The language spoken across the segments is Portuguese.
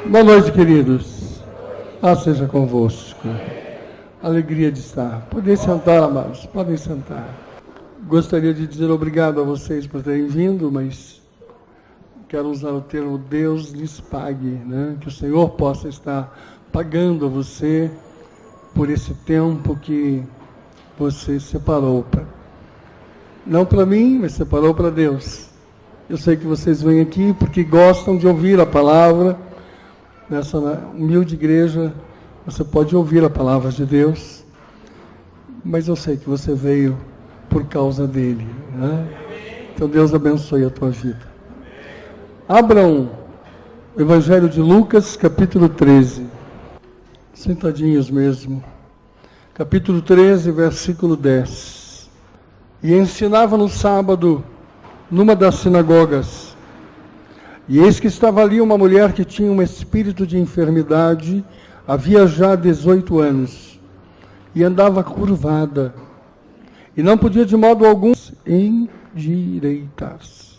Boa noite, queridos. Seja convosco. Alegria de estar. Podem sentar, amados. Podem sentar. Gostaria de dizer obrigado a vocês por terem vindo, mas quero usar o termo Deus lhes pague, né? Que o Senhor possa estar pagando a você por esse tempo que você separou não para mim, mas separou para Deus. Eu sei que vocês vêm aqui porque gostam de ouvir a palavra. Nessa humilde igreja, você pode ouvir a palavra de Deus, mas eu sei que você veio por causa dele, né? Então Deus abençoe a tua vida. Abram o Evangelho de Lucas, capítulo 13. Sentadinhos mesmo. Capítulo 13, versículo 10. E ensinava no sábado, numa das sinagogas. E eis que estava ali uma mulher que tinha um espírito de enfermidade, havia já 18 anos, e andava curvada, e não podia de modo algum endireitar-se.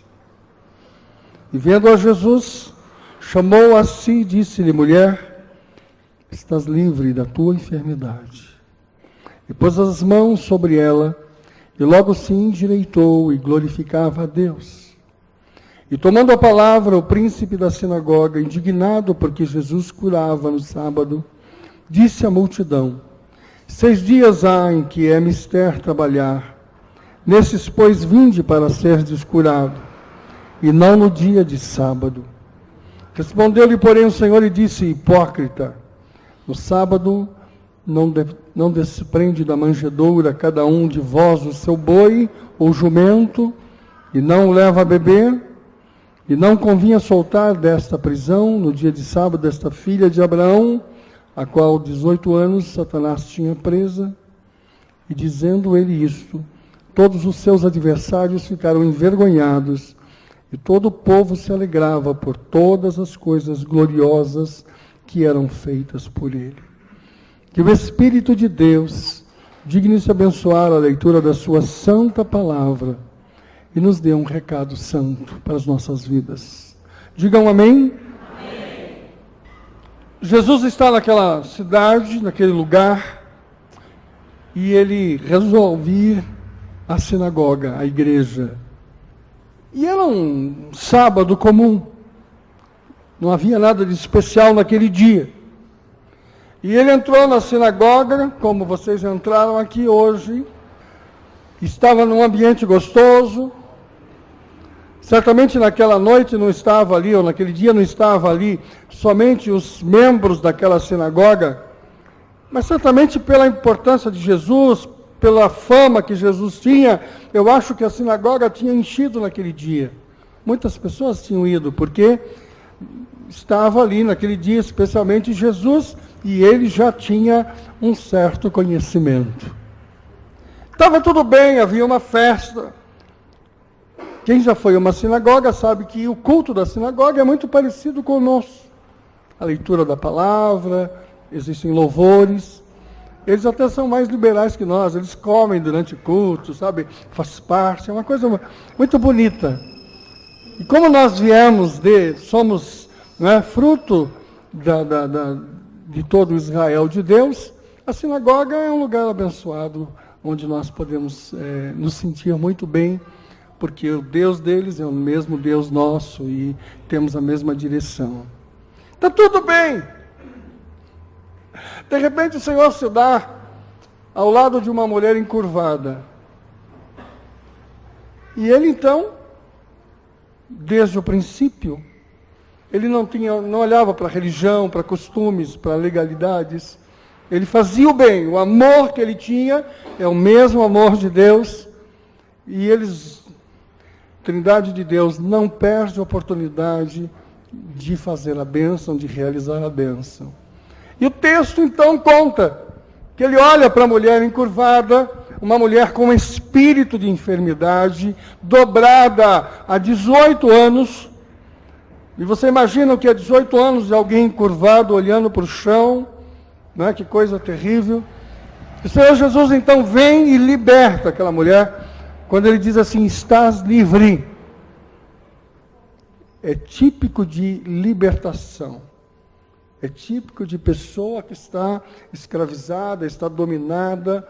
E vendo a Jesus, chamou a si e disse-lhe: mulher, estás livre da tua enfermidade. E pôs as mãos sobre ela, e logo se endireitou e glorificava a Deus. E tomando a palavra, o príncipe da sinagoga, indignado porque Jesus curava no sábado, disse à multidão: 6 dias há em que é mister trabalhar. Nesses, pois, vinde para serdes curado, e não no dia de sábado. Respondeu-lhe, porém, o Senhor e disse: hipócrita, no sábado não desprende da manjedoura cada um de vós o seu boi ou jumento, e não o leva a beber? E não convinha soltar desta prisão, no dia de sábado, esta filha de Abraão, a qual 18 anos Satanás tinha presa? E dizendo ele isto, todos os seus adversários ficaram envergonhados, e todo o povo se alegrava por todas as coisas gloriosas que eram feitas por ele. Que o Espírito de Deus digne-se abençoar a leitura da sua santa palavra, e nos dê um recado santo para as nossas vidas. Digam amém? Amém. Jesus está naquela cidade, naquele lugar, e ele resolve ir à sinagoga, à igreja. E era um sábado comum, não havia nada de especial naquele dia. E ele entrou na sinagoga, como vocês entraram aqui hoje, estava num ambiente gostoso. Certamente naquela noite não estava ali, ou naquele dia não estava ali, somente os membros daquela sinagoga, mas certamente pela importância de Jesus, pela fama que Jesus tinha, eu acho que a sinagoga tinha enchido naquele dia. Muitas pessoas tinham ido, porque estava ali naquele dia, especialmente Jesus, e ele já tinha um certo conhecimento. Estava tudo bem, havia uma festa. Quem já foi a uma sinagoga sabe que o culto da sinagoga é muito parecido com o nosso. A leitura da palavra, existem louvores. Eles até são mais liberais que nós, eles comem durante o culto, sabe? Faz parte, é uma coisa muito bonita. E como nós somos, né, fruto de todo o Israel de Deus, a sinagoga é um lugar abençoado, onde nós podemos nos sentir muito bem, porque o Deus deles é o mesmo Deus nosso e temos a mesma direção. Está tudo bem. De repente o Senhor se dá ao lado de uma mulher encurvada. E ele então, desde o princípio, ele não olhava para a religião, para costumes, para legalidades. Ele fazia o bem. O amor que ele tinha é o mesmo amor de Deus. E Trindade de Deus, não perde a oportunidade de fazer a bênção, de realizar a bênção. E o texto então conta que ele olha para a mulher encurvada, uma mulher com espírito de enfermidade, dobrada há 18 anos. E você imagina o que é 18 anos de alguém encurvado, olhando para o chão, né? Que coisa terrível. O Senhor Jesus então vem e liberta aquela mulher, quando ele diz assim: estás livre. é típico de libertação. É típico de pessoa que está escravizada, está dominada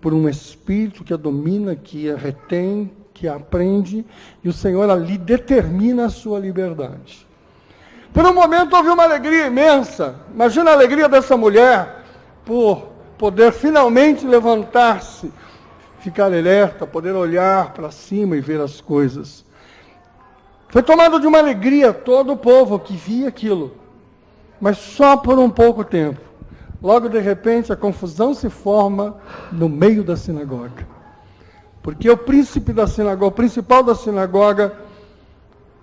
por um espírito que a domina, que a retém, que a aprende, e o Senhor ali determina a sua liberdade. Por um momento houve uma alegria imensa. Imagina a alegria dessa mulher por poder finalmente levantar-se, ficar alerta, poder olhar para cima e ver as coisas. Foi tomado de uma alegria todo o povo que via aquilo, mas só por um pouco tempo. Logo de repente a confusão se forma no meio da sinagoga. Porque o príncipe da sinagoga, o principal da sinagoga,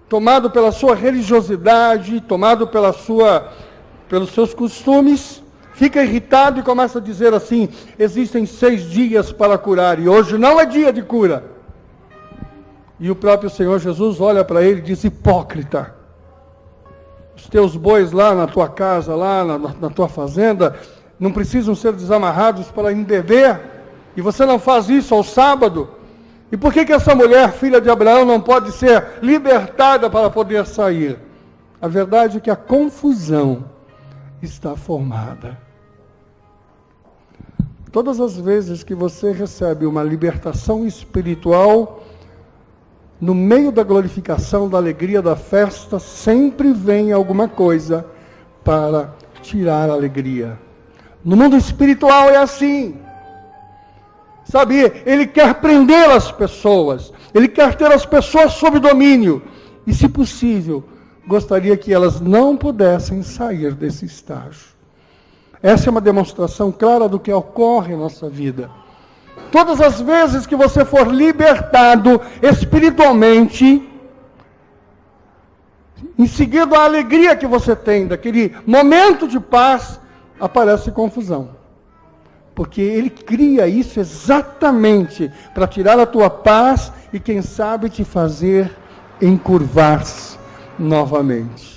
tomado pela sua religiosidade, tomado pelos seus costumes, fica irritado e começa a dizer assim: existem 6 dias para curar, e hoje não é dia de cura. E o próprio Senhor Jesus olha para ele e diz: hipócrita, os teus bois lá na tua casa, lá na tua fazenda, não precisam ser desamarrados para ir beber, e você não faz isso ao sábado? E por que essa mulher, filha de Abraão, não pode ser libertada para poder sair? A verdade é que a confusão está formada. Todas as vezes que você recebe uma libertação espiritual, no meio da glorificação, da alegria, da festa, sempre vem alguma coisa para tirar a alegria. No mundo espiritual é assim. Sabe, ele quer prender as pessoas, ele quer ter as pessoas sob domínio, e se possível, gostaria que elas não pudessem sair desse estágio. Essa é uma demonstração clara do que ocorre em nossa vida. Todas as vezes que você for libertado espiritualmente, em seguida a alegria que você tem, daquele momento de paz, aparece confusão. Porque ele cria isso exatamente para tirar a tua paz e, quem sabe, te fazer encurvar-se novamente.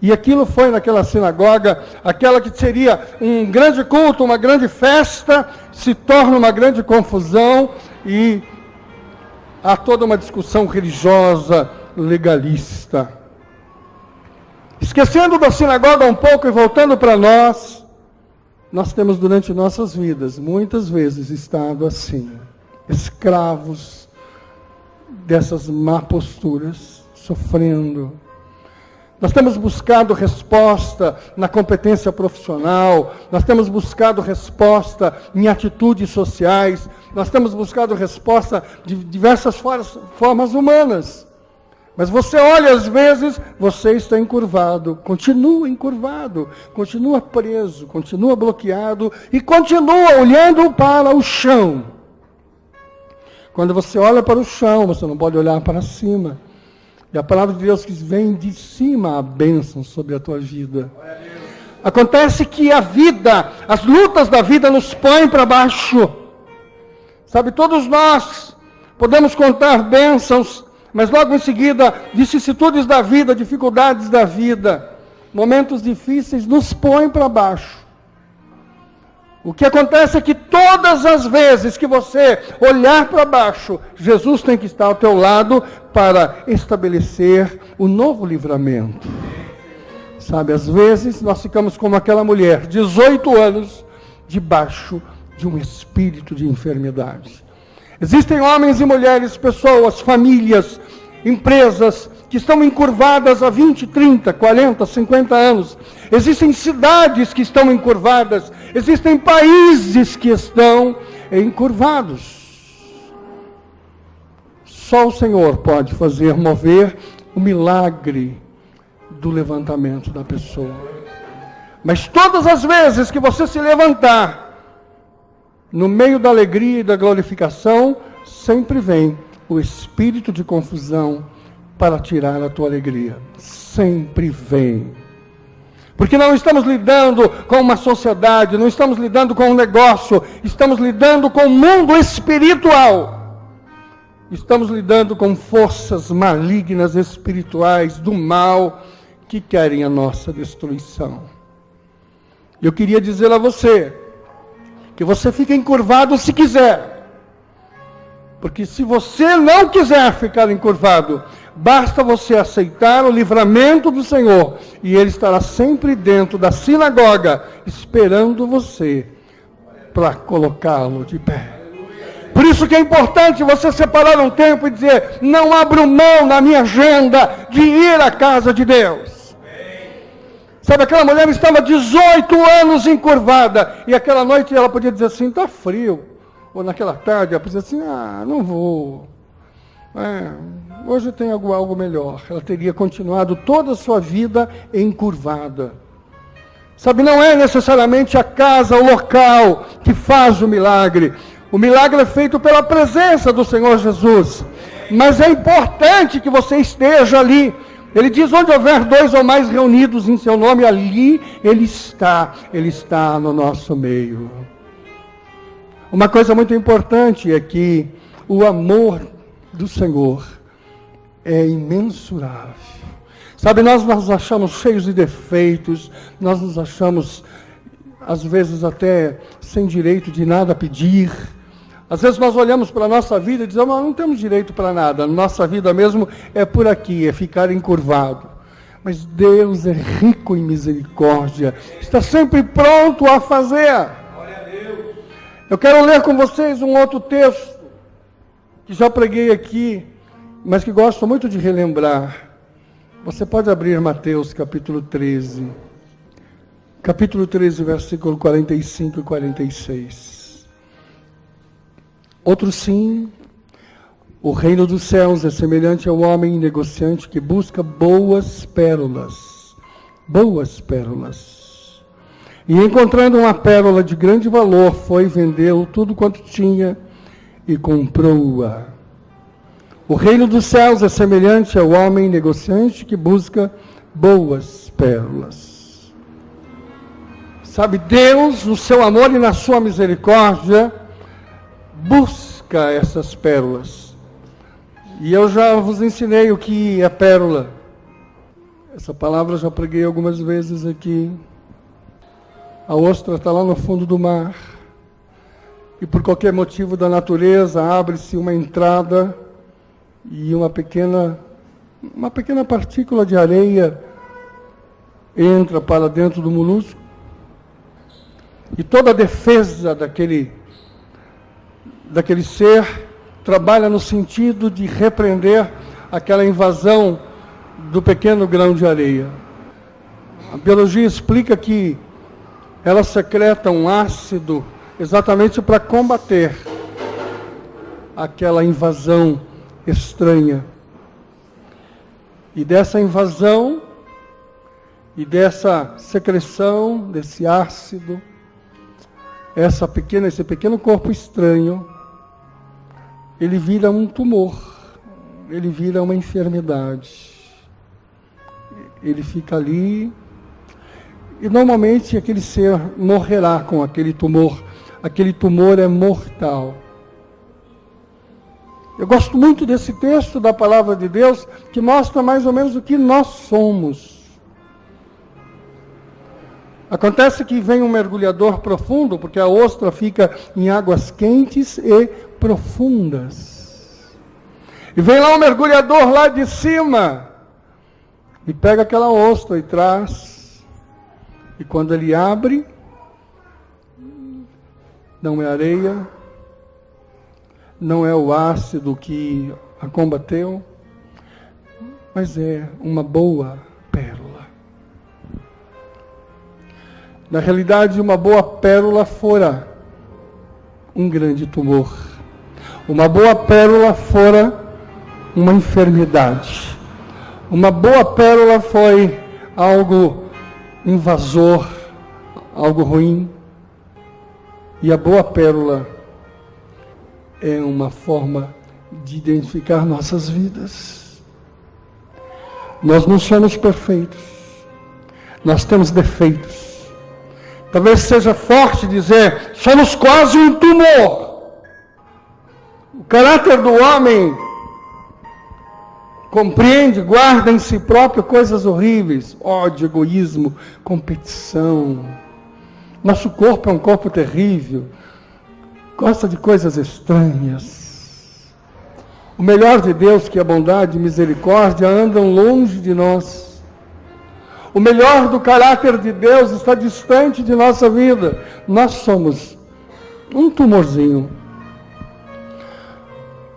E aquilo foi naquela sinagoga, aquela que seria um grande culto, uma grande festa, se torna uma grande confusão e há toda uma discussão religiosa, legalista. Esquecendo da sinagoga um pouco e voltando para nós temos durante nossas vidas, muitas vezes, estado assim, escravos dessas má posturas, sofrendo. Nós temos buscado resposta na competência profissional, nós temos buscado resposta em atitudes sociais, nós temos buscado resposta de diversas formas humanas. Mas você olha, às vezes, você está encurvado, continua preso, continua bloqueado e continua olhando para o chão. Quando você olha para o chão, você não pode olhar para cima. E a palavra de Deus diz: vem de cima a bênção sobre a tua vida. Acontece que a vida, as lutas da vida nos põem para baixo. Sabe, todos nós podemos contar bênçãos, mas logo em seguida, vicissitudes da vida, dificuldades da vida, momentos difíceis nos põem para baixo. O que acontece é que todas as vezes que você olhar para baixo, Jesus tem que estar ao teu lado para estabelecer o novo livramento. Sabe, às vezes nós ficamos como aquela mulher, 18 anos, debaixo de um espírito de enfermidade. Existem homens e mulheres, pessoas, famílias, empresas que estão encurvadas há 20, 30, 40, 50 anos. Existem cidades que estão encurvadas. Existem países que estão encurvados. Só o Senhor pode fazer mover o milagre do levantamento da pessoa. Mas todas as vezes que você se levantar, no meio da alegria e da glorificação, sempre vem o espírito de confusão para tirar a tua alegria. Sempre vem. Porque não estamos lidando com uma sociedade, não estamos lidando com um negócio, estamos lidando com o mundo espiritual. Estamos lidando com forças malignas espirituais do mal que querem a nossa destruição. Eu queria dizer a você que você fica encurvado se quiser. Porque se você não quiser ficar encurvado, Basta você aceitar o livramento do Senhor, e Ele estará sempre dentro da sinagoga, esperando você para colocá-lo de pé. Por isso que é importante você separar um tempo e dizer: não abro mão na minha agenda de ir à casa de Deus. Sabe, aquela mulher estava 18 anos encurvada, e aquela noite ela podia dizer assim: está frio. Ou naquela tarde ela podia dizer assim: não vou. Hoje tem algo melhor. Ela teria continuado toda a sua vida encurvada. Sabe, não é necessariamente a casa, o local que faz o milagre. O milagre é feito pela presença do Senhor Jesus. Mas é importante que você esteja ali. Ele diz: onde houver 2 ou mais reunidos em seu nome, ali Ele está no nosso meio. Uma coisa muito importante é que o amor do Senhor é imensurável. Sabe, nós nos achamos cheios de defeitos, nós nos achamos, às vezes, até sem direito de nada pedir. Às vezes nós olhamos para a nossa vida e dizemos: não temos direito para nada, nossa vida mesmo é por aqui, é ficar encurvado. Mas Deus é rico em misericórdia, está sempre pronto a fazer. Eu quero ler com vocês um outro texto, que já preguei aqui, mas que gosto muito de relembrar. Você pode abrir Mateus capítulo 13. Capítulo 13, versículo 45 e 46. Outro sim: o reino dos céus é semelhante ao homem negociante que busca boas pérolas. Boas pérolas. E encontrando uma pérola de grande valor, foi vendê-lo tudo quanto tinha e comprou-a. O reino dos céus é semelhante ao homem negociante que busca boas pérolas. Sabe, Deus, no seu amor e na sua misericórdia, busca essas pérolas. E eu já vos ensinei o que é pérola. Essa palavra eu já preguei algumas vezes aqui. A ostra está lá no fundo do mar. E por qualquer motivo da natureza, abre-se uma entrada e uma pequena partícula de areia entra para dentro do molusco. E toda a defesa daquele ser trabalha no sentido de repreender aquela invasão do pequeno grão de areia. A biologia explica que ela secreta um ácido exatamente para combater aquela invasão estranha. E dessa invasão, e dessa secreção, desse ácido, esse pequeno corpo estranho, ele vira um tumor, ele vira uma enfermidade. Ele fica ali, e normalmente aquele ser morrerá com aquele tumor. Aquele tumor é mortal. Eu gosto muito desse texto da palavra de Deus, que mostra mais ou menos o que nós somos. Acontece que vem um mergulhador profundo, porque a ostra fica em águas quentes e profundas. E vem lá um mergulhador lá de cima, e pega aquela ostra e traz. E quando ele abre, não é areia, não é o ácido que a combateu, mas é uma boa pérola. Na realidade, uma boa pérola fora um grande tumor. Uma boa pérola fora uma enfermidade. Uma boa pérola foi algo invasor, algo ruim. E a boa pérola é uma forma de identificar nossas vidas. Nós não somos perfeitos. Nós temos defeitos. Talvez seja forte dizer: somos quase um tumor. O caráter do homem compreende, guarda em si próprio coisas horríveis: ódio, egoísmo, competição. Nosso corpo é um corpo terrível, gosta de coisas estranhas. O melhor de Deus, que é bondade e misericórdia, andam longe de nós. O melhor do caráter de Deus está distante de nossa vida. Nós somos um tumorzinho.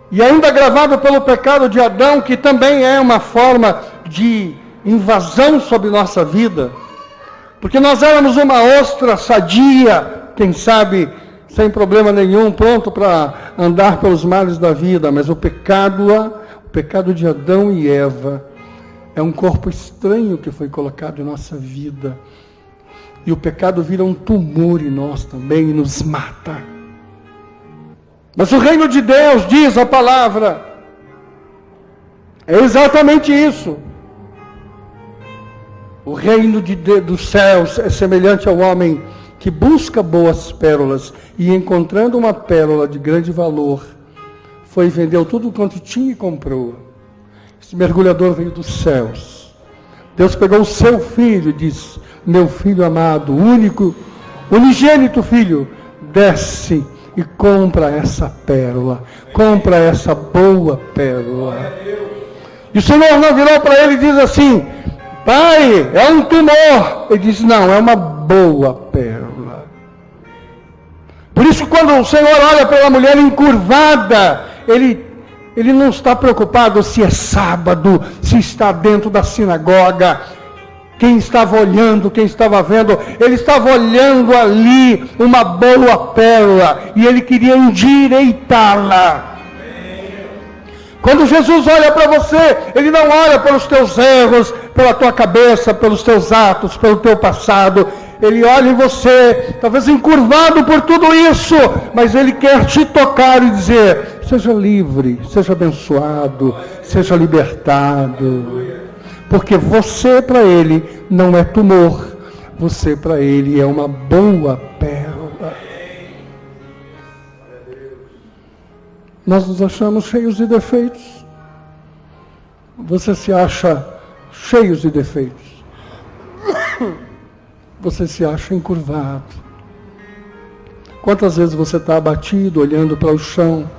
E ainda agravado pelo pecado de Adão, que também é uma forma de invasão sobre nossa vida. Porque nós éramos uma ostra sadia, quem sabe, sem problema nenhum, pronto para andar pelos mares da vida. Mas o pecado de Adão e Eva, é um corpo estranho que foi colocado em nossa vida. E o pecado vira um tumor em nós também e nos mata. Mas o reino de Deus, diz a palavra, é exatamente isso. O reino dos céus é semelhante ao homem que busca boas pérolas e, encontrando uma pérola de grande valor, foi e vendeu tudo quanto tinha e comprou. Esse mergulhador veio dos céus. Deus pegou o seu filho e disse: meu filho amado, único, unigênito filho, desce e compra essa pérola, compra essa boa pérola. E o Senhor não virou para ele e diz assim: pai, é um tumor. Ele diz: não, é uma boa pérola. Por isso, quando o Senhor olha para a mulher encurvada, Ele não está preocupado se é sábado, se está dentro da sinagoga. Quem estava olhando, quem estava vendo, ele estava olhando ali uma boa pérola e ele queria endireitá-la. Quando Jesus olha para você, ele não olha pelos teus erros, pela tua cabeça, pelos teus atos, pelo teu passado. Ele olha em você, talvez encurvado por tudo isso, mas ele quer te tocar e dizer: seja livre, seja abençoado, seja libertado. Porque você para ele não é tumor, você para ele é uma boa pérola. Nós nos achamos cheios de defeitos. Você se acha cheio de defeitos. Você se acha encurvado. Quantas vezes você está abatido, olhando para o chão?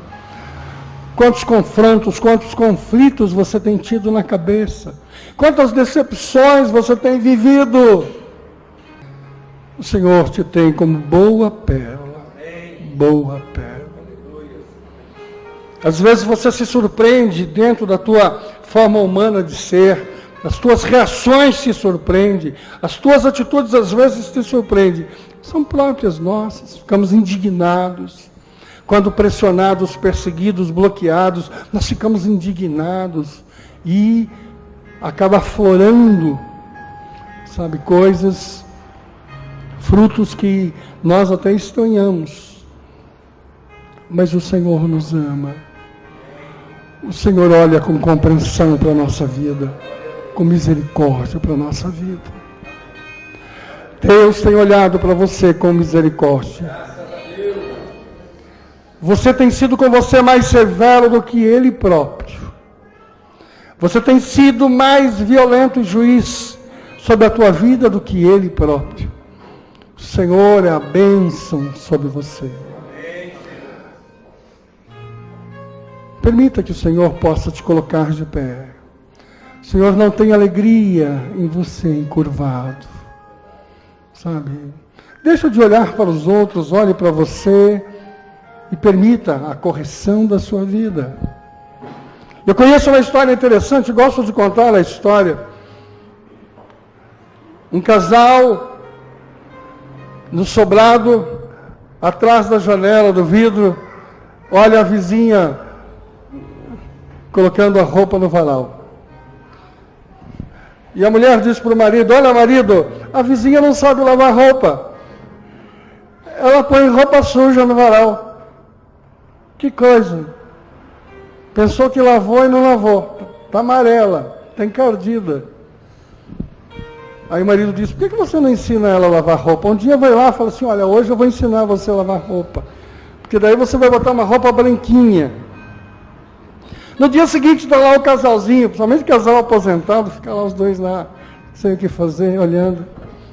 Quantos confrontos, quantos conflitos você tem tido na cabeça? Quantas decepções você tem vivido? O Senhor te tem como boa pérola. Boa pérola. Às vezes você se surpreende dentro da tua forma humana de ser. As tuas reações se surpreendem. As tuas atitudes às vezes te surpreendem. São próprias nossas. Ficamos indignados. Quando pressionados, perseguidos, bloqueados, nós ficamos indignados. E acaba aflorando, sabe, coisas, frutos que nós até estranhamos. Mas o Senhor nos ama. O Senhor olha com compreensão para a nossa vida, com misericórdia para a nossa vida. Deus tem olhado para você com misericórdia. Você tem sido com você mais severo do que Ele próprio. Você tem sido mais violento juiz sobre a tua vida do que Ele próprio. O Senhor é a bênção sobre você. Permita que o Senhor possa te colocar de pé. O Senhor não tem alegria em você encurvado. Sabe? Deixa de olhar para os outros, olhe para você e permita a correção da sua vida. Eu conheço uma história interessante, gosto de contar a história. Um casal no sobrado, atrás da janela do vidro, olha a vizinha colocando a roupa no varal. E a mulher diz para o marido: olha, marido, a vizinha não sabe lavar roupa. Ela põe roupa suja no varal. Que coisa. Pensou que lavou e não lavou. Está amarela, está encardida. Aí o marido disse: por que você não ensina ela a lavar roupa? Um dia vai lá e fala assim: olha, hoje eu vou ensinar você a lavar roupa. Porque daí você vai botar uma roupa branquinha. No dia seguinte está lá o casalzinho, principalmente o casal aposentado, fica lá os dois lá, sem o que fazer, olhando,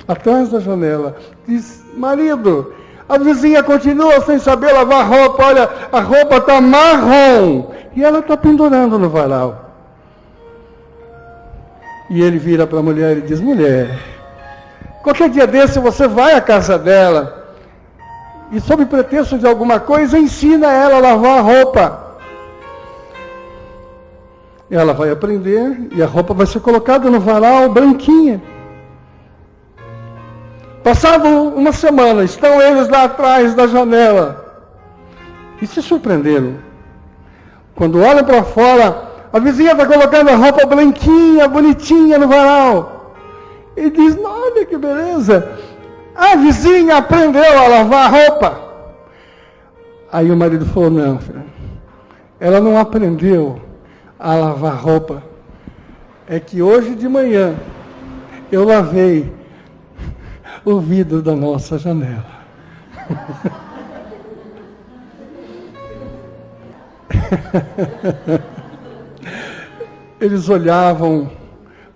atrás da janela. Diz: marido, A vizinha continua sem saber lavar roupa. Olha, a roupa está marrom. E ela está pendurando no varal. E ele vira para a mulher e diz: mulher, qualquer dia desse você vai à casa dela e, sob pretexto de alguma coisa, ensina ela a lavar a roupa. Ela vai aprender e a roupa vai ser colocada no varal branquinha. Passado uma semana, estão eles lá atrás da janela e se surpreenderam. Quando olham para fora, a vizinha está colocando a roupa branquinha, bonitinha no varal. E diz: olha que beleza, a vizinha aprendeu a lavar a roupa. Aí o marido falou: não, filha, ela não aprendeu a lavar roupa. É que hoje de manhã eu lavei o vidro da nossa janela. Eles olhavam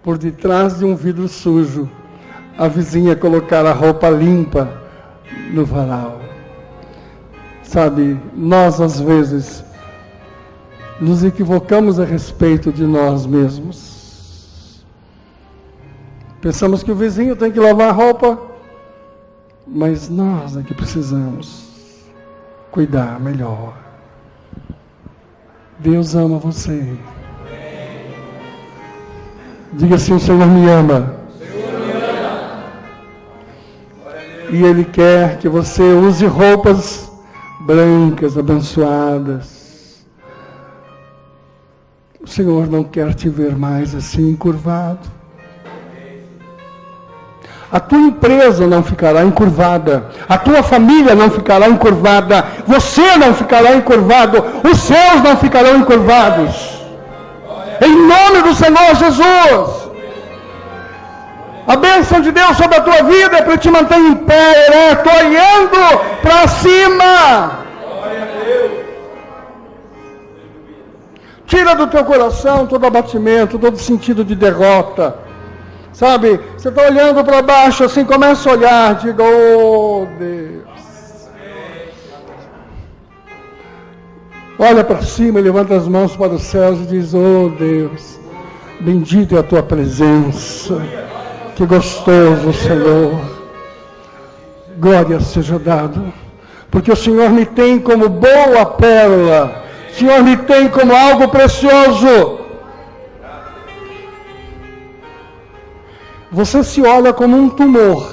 por detrás de um vidro sujo, a vizinha colocar a roupa limpa no varal. Sabe, nós às vezes nos equivocamos a respeito de nós mesmos. Pensamos que o vizinho tem que lavar a roupa, mas nós é que precisamos cuidar melhor. Deus ama você. Diga assim: o Senhor me ama. E Ele quer que você use roupas brancas, abençoadas. O Senhor não quer te ver mais assim encurvado. A tua empresa não ficará encurvada, a tua família não ficará encurvada, você não ficará encurvado, os céus não ficarão encurvados. Em nome do Senhor Jesus. A bênção de Deus sobre a tua vida é para te manter em pé, ereto, olhando para cima. Tira do teu coração todo abatimento, todo sentido de derrota. Sabe, você está olhando para baixo, assim, começa a olhar, diga: oh Deus. Olha para cima e levanta as mãos para os céus e diz: oh Deus, bendita é a tua presença, que gostoso, Senhor. Glória seja dada, porque o Senhor me tem como boa pérola, o Senhor me tem como algo precioso. Você se olha como um tumor,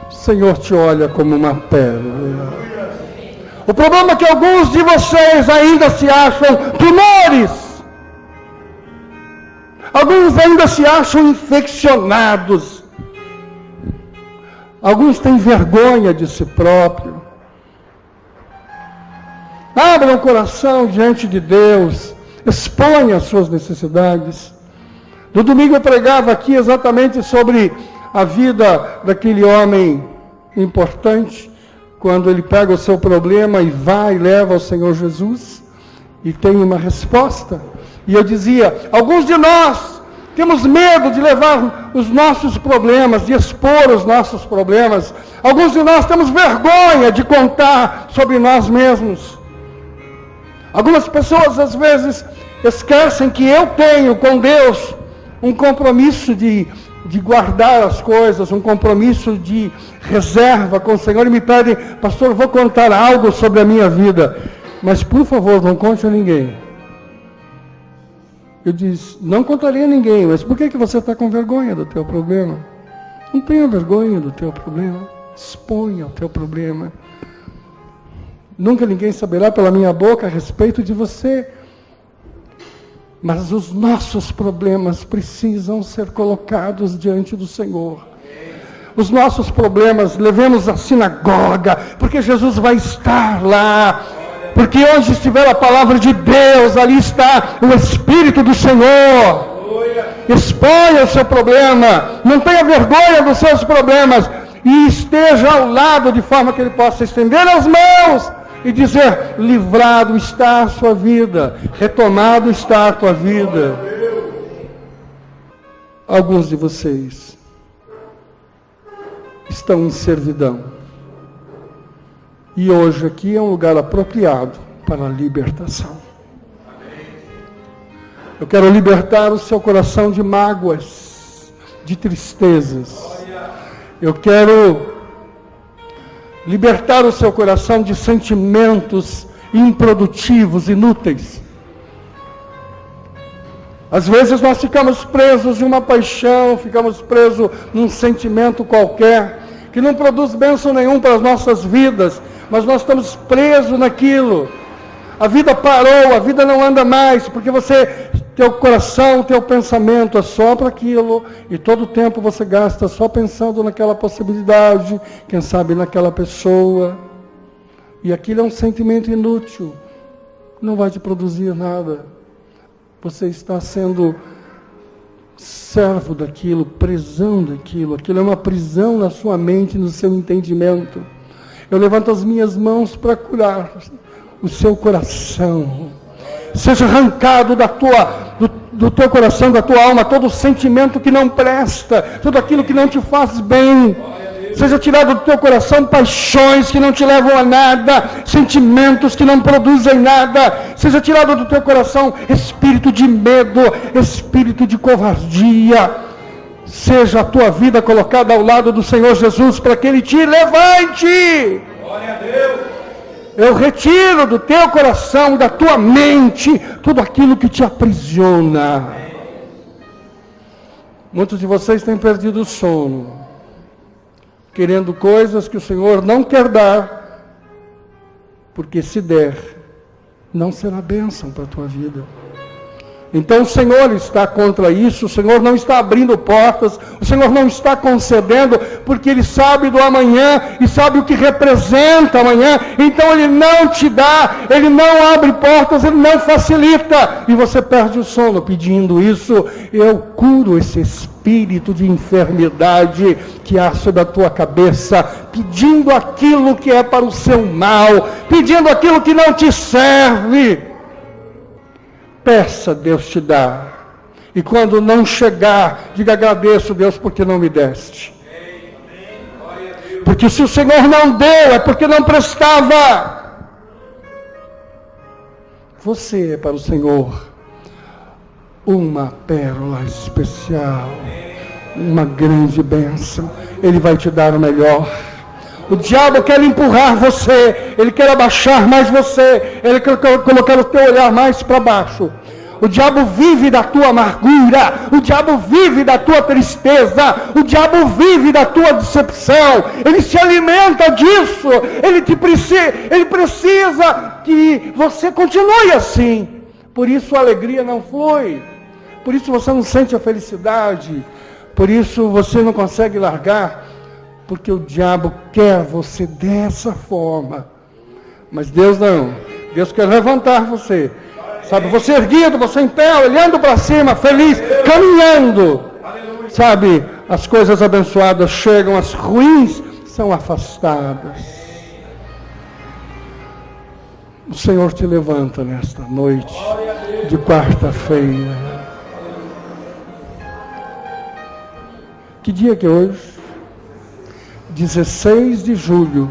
o Senhor te olha como uma pérola. O problema é que alguns de vocês ainda se acham tumores. Alguns ainda se acham infeccionados. Alguns têm vergonha de si próprio. Abra o coração diante de Deus, exponha as suas necessidades. No domingo eu pregava aqui exatamente sobre a vida daquele homem importante, quando ele pega o seu problema e vai e leva ao Senhor Jesus, e tem uma resposta. E eu dizia: alguns de nós temos medo de levar os nossos problemas, de expor os nossos problemas. Alguns de nós temos vergonha de contar sobre nós mesmos. Algumas pessoas às vezes esquecem que eu tenho com Deus um compromisso de guardar as coisas, um compromisso de reserva com o Senhor, e me pedem: pastor, vou contar algo sobre a minha vida, mas por favor, não conte a ninguém. Eu disse: não contaria a ninguém, mas por que você está com vergonha do teu problema? Não tenha vergonha do teu problema, exponha o teu problema. Nunca ninguém saberá pela minha boca a respeito de você. Mas os nossos problemas precisam ser colocados diante do Senhor. Os nossos problemas, levemos à sinagoga, porque Jesus vai estar lá. Porque onde estiver a palavra de Deus, ali está o Espírito do Senhor. Exponha o seu problema, não tenha vergonha dos seus problemas, e esteja ao lado de forma que ele possa estender as mãos e dizer: livrado está a sua vida, retomado está a tua vida. Alguns de vocês estão em servidão. E hoje aqui é um lugar apropriado para a libertação. Eu quero libertar o seu coração de mágoas, de tristezas. Eu quero libertar o seu coração de sentimentos improdutivos, inúteis. Às vezes nós ficamos presos em uma paixão, ficamos presos num sentimento qualquer, que não produz bênção nenhum para as nossas vidas, mas nós estamos presos naquilo. A vida parou, a vida não anda mais, porque teu coração, teu pensamento é só para aquilo, e todo o tempo você gasta só pensando naquela possibilidade, quem sabe naquela pessoa, e aquilo é um sentimento inútil, não vai te produzir nada. Você está sendo servo daquilo, prisão daquilo, aquilo é uma prisão na sua mente, no seu entendimento. Eu levanto as minhas mãos para curar o seu coração. Seja arrancado do teu coração, da tua alma, todo sentimento que não presta, tudo aquilo que não te faz bem. Seja tirado do teu coração paixões que não te levam a nada, sentimentos que não produzem nada. Seja tirado do teu coração espírito de medo, espírito de covardia. Seja a tua vida colocada ao lado do Senhor Jesus para que Ele te levante. Glória a Deus. Eu retiro do teu coração, da tua mente, tudo aquilo que te aprisiona. Muitos de vocês têm perdido o sono, querendo coisas que o Senhor não quer dar, porque se der, não será bênção para a tua vida. Então o Senhor está contra isso, o Senhor não está abrindo portas, o Senhor não está concedendo, porque Ele sabe do amanhã e sabe o que representa amanhã, então Ele não te dá, Ele não abre portas, Ele não facilita, e você perde o sono pedindo isso. Eu curo esse espírito de enfermidade que há sobre a tua cabeça, pedindo aquilo que é para o seu mal, pedindo aquilo que não te serve. Peça, Deus te dá. E quando não chegar, diga: agradeço, Deus, porque não me deste. Porque se o Senhor não deu, é porque não prestava. Você é para o Senhor uma pérola especial, uma grande bênção. Ele vai te dar o melhor. O diabo quer empurrar você, ele quer abaixar mais você, ele quer colocar o teu olhar mais para baixo. O diabo vive da tua amargura, o diabo vive da tua tristeza, o diabo vive da tua decepção, ele se alimenta disso, ele precisa que você continue assim. Por isso a alegria não flui, por isso você não sente a felicidade, por isso você não consegue largar. Porque o diabo quer você dessa forma. Mas Deus não. Deus quer levantar você. Sabe, você erguido, você em pé, olhando para cima, feliz, caminhando. Sabe, as coisas abençoadas chegam, as ruins são afastadas. O Senhor te levanta nesta noite de quarta-feira. Que dia que é hoje? 16 de julho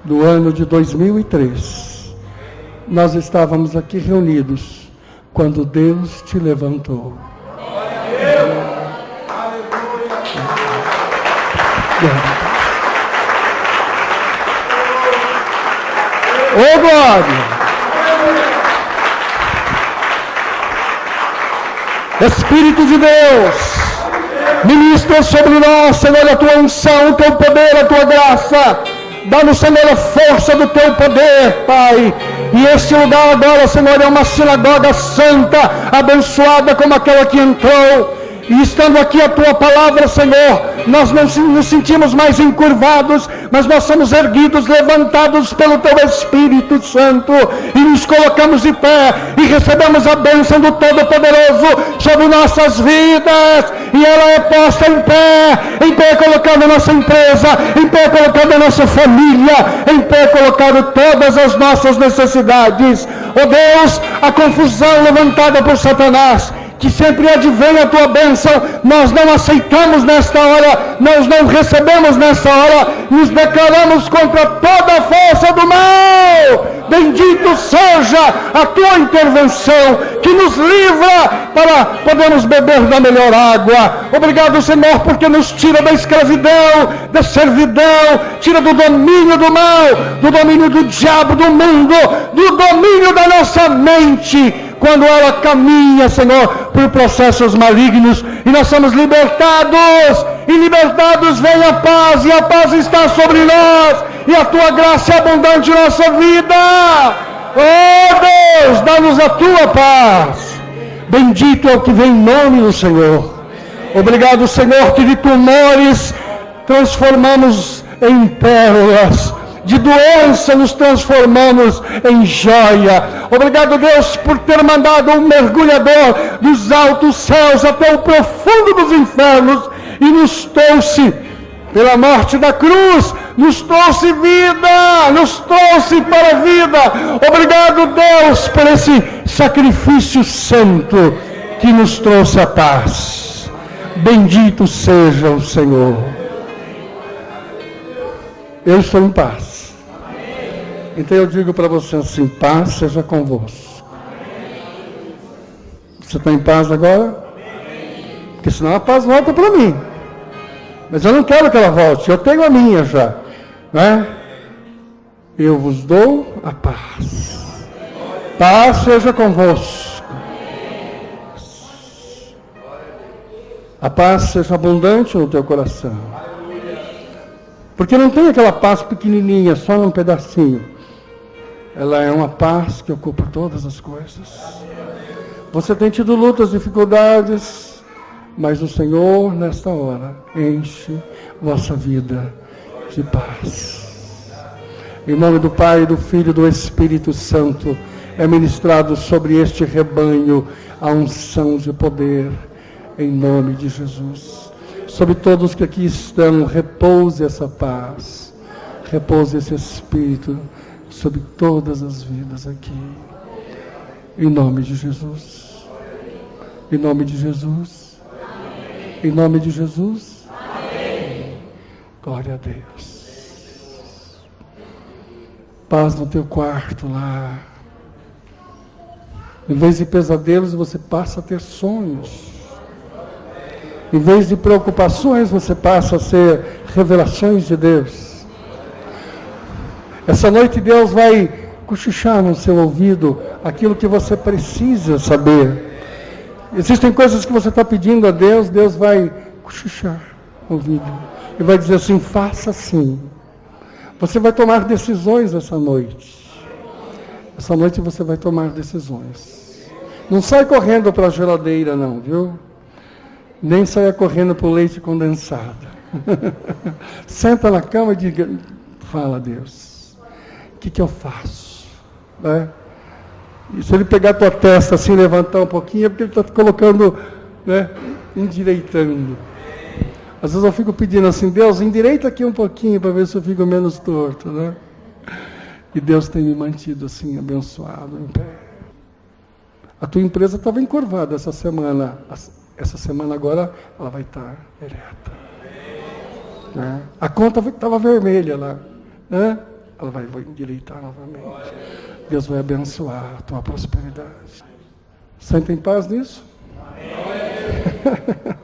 do ano de 2003, nós estávamos aqui reunidos quando Deus te levantou. Glória a Deus! Ô glória! Espírito de Deus, ministra sobre nós, Senhor, a tua unção, o teu poder, a tua graça. Dá-nos, Senhor, a força do teu poder, Pai. E este lugar agora, Senhor, é uma sinagoga santa, abençoada como aquela que entrou. E estando aqui a tua palavra, Senhor, nós não nos sentimos mais encurvados, mas nós somos erguidos, levantados pelo teu Espírito Santo, e nos colocamos de pé, e recebemos a bênção do Todo-Poderoso sobre nossas vidas, e ela é posta em pé colocada a nossa empresa, em pé colocada a nossa família, em pé colocado todas as nossas necessidades. Ó Deus, a confusão levantada por Satanás, que sempre advém a tua bênção, nós não aceitamos nesta hora, nós não recebemos nesta hora, nos declaramos contra toda a força do mal. Bendito seja a tua intervenção, que nos livra para podermos beber da melhor água. Obrigado, Senhor, porque nos tira da escravidão, da servidão, tira do domínio do mal, do domínio do diabo, do mundo, do domínio da nossa mente, quando ela caminha, Senhor, por processos malignos, e nós somos libertados, e libertados vem a paz, e a paz está sobre nós, e a tua graça é abundante em nossa vida. Oh Deus, dá-nos a tua paz. Bendito é o que vem em nome do Senhor. Obrigado, Senhor, que de tumores transformamos em pérolas, de doença nos transformamos em joia. Obrigado, Deus, por ter mandado um mergulhador dos altos céus até o profundo dos infernos e nos trouxe, pela morte da cruz, nos trouxe vida, nos trouxe para a vida. Obrigado, Deus, por esse sacrifício santo que nos trouxe a paz. Bendito seja o Senhor. Eu estou em paz. Então eu digo para você assim: paz seja convosco. Você está em paz agora? Porque senão a paz volta para mim. Mas eu não quero que ela volte, eu tenho a minha já. Não é? Eu vos dou a paz. Paz seja convosco. A paz seja abundante no teu coração. Porque não tem aquela paz pequenininha, só um pedacinho. Ela é uma paz que ocupa todas as coisas. Você tem tido lutas, dificuldades, mas o Senhor, nesta hora, enche vossa vida de paz. Em nome do Pai, do Filho e do Espírito Santo, é ministrado sobre este rebanho a unção de poder, em nome de Jesus. Sobre todos que aqui estão, repouse essa paz, repouse esse Espírito sobre todas as vidas aqui. Em nome de Jesus. Em nome de Jesus. Em nome de Jesus. Amém. Glória a Deus. Paz no teu quarto lá. Em vez de pesadelos, você passa a ter sonhos. Em vez de preocupações, você passa a ser revelações de Deus. Essa noite Deus vai cochichar no seu ouvido aquilo que você precisa saber. Existem coisas que você está pedindo a Deus, Deus vai cochichar no ouvido. E vai dizer assim: faça assim. Você vai tomar decisões essa noite. Essa noite você vai tomar decisões. Não sai correndo para a geladeira não, viu? Nem saia correndo para o leite condensado. Senta na cama e diga: fala, Deus, o que eu faço? Né? E se ele pegar a tua testa assim, levantar um pouquinho, é porque ele está colocando, né, endireitando. Às vezes eu fico pedindo assim: Deus, endireita aqui um pouquinho para ver se eu fico menos torto, né? E Deus tem me mantido assim, abençoado, em pé. A tua empresa estava encurvada essa semana. Essa semana agora ela vai estar ereta. Né? A conta estava vermelha lá. Né? Ela vai endireitar novamente. Deus vai abençoar a tua prosperidade. Senta em paz nisso? Amém.